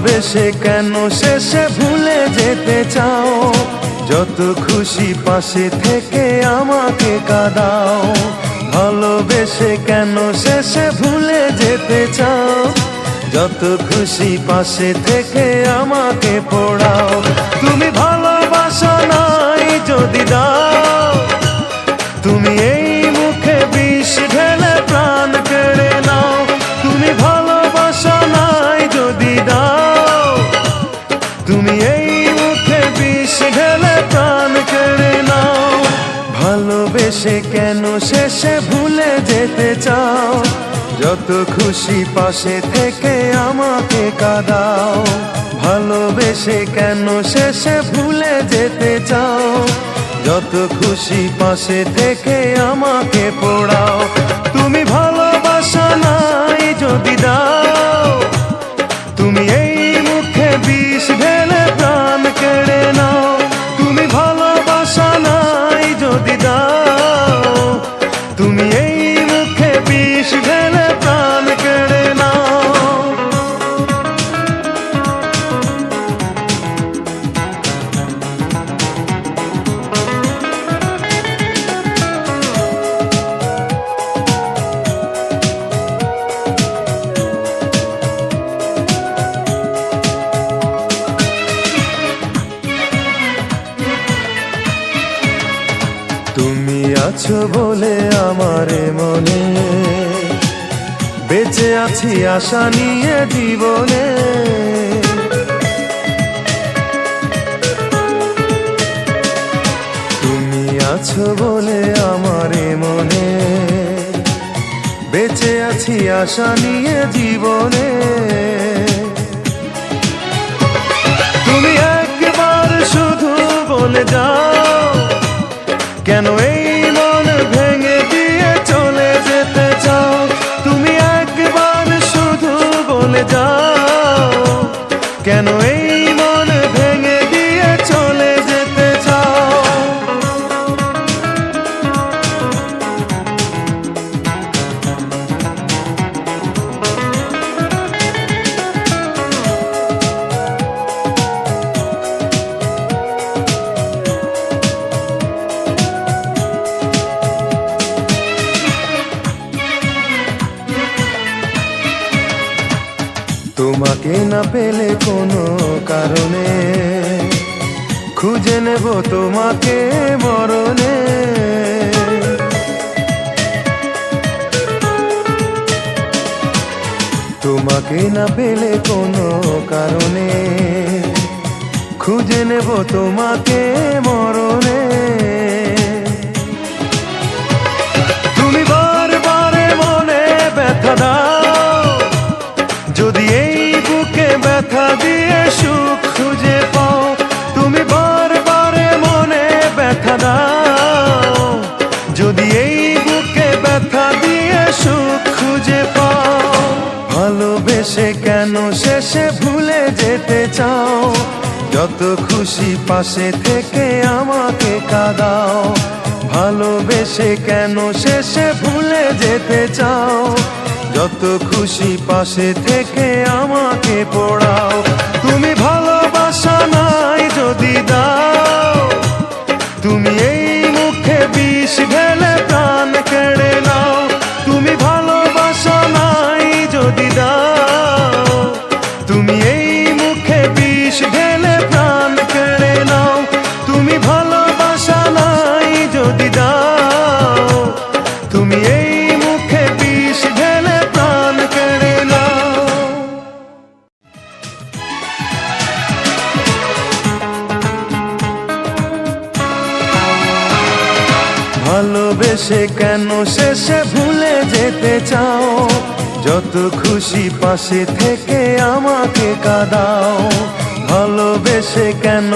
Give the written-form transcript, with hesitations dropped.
ভালোবেসে কেন শেষে ভুলে যেতে চাও? যত খুশি পাশে থেকে আমাকে কাঁদাও। ভালোবেসে কেন শেষে ভুলে যেতে চাও? যত খুশি পাশে থেকে আমাকে পোড়াও। তুমি ভালোবাসা নাই যদি দাও, তুমি এই মুখে বিষ ঢেলে প্রাণ কেড়ে নাও। তুমি ভালোবাসা নাই যদি দাও, তুমি এই মুখে বিষ ঢেলে প্রাণ কেড়ে নাও। ভালোবেসে কেন শেষে ভুলে যেতে চাও? যত খুশি পাশে থেকে আমাকে কাঁদাও। ভালোবেসে কেন শেষে ভুলে যেতে চাও? যত খুশি পাশে থেকে আমাকে পোড়াও। তুমি ভালোবাসা নাই যদি দাও, তুমি এই মুখে বিষ ঢেলে প্রাণ কেড়ে নাও। তুমি ভালোবাসা নাই যদি দাও, তুমি এই মুখে বিষ ঢেলে প্রাণ কেড়ে নাও। তুমি আছো বলে আমার মনে বেঁচে আছি আশা নিয়ে জীবনে। তুমি আছো বলে আমার মনে বেঁচে আছি আশা নিয়ে জীবনে। তুমি একবার শুধু বলে যাও, কেন এই মন ভেঙে দিয়ে চলে যেতে চাও? তুমি একবার শুধু বলে যাও, কেন এই মন ভেঙে দিয়ে চলে যেতে চাও? তোমাকে না পেলে কোনো কারণে খুঁজে নেব তোমাকে মরণে। তোমাকে না পেলে কোনো কারণে খুঁজে নেব তোমাকে মরণে। তুমি বারবারে মনে ব্যথা দাও, যদি এই বুকে ব্যথা দিয়ে সুখ খুঁজে পাও। তুমি বারবারে মনে ব্যথা দাও, যদি এই বুকে ব্যথা দিয়ে সুখ খুঁজে পাও। ভালোবেসে কেন শেষে ভুলে যেতে চাও? যত খুশি পাশে থেকে আমাকে কাঁদাও। ভালোবেসে কেন শেষে ভুলে যেতে চাও? যত খুশি পাশে থেকে আমাকে পোড়াও। তুমি ভালোবাসা নাই যদি দাও, তুমি এই মুখে বিষ ঢেলে প্রাণ কেড়ে নাও। তুমি ভালোবাসা নাই যদি দাও, তুমি এই মুখে বিষ ঢেলে প্রাণ কেড়ে নাও। তুমি ভালোবাসা নাই যদি দাও, তুমি এই মুখে বিষ ঢেলে প্রাণ কেড়ে নাও। ভালোবেসে কেন শেষে ভুলে যেতে চাও? যত খুশি পাশে থেকে আমাকে কাঁদাও। ভালোবেসে কেন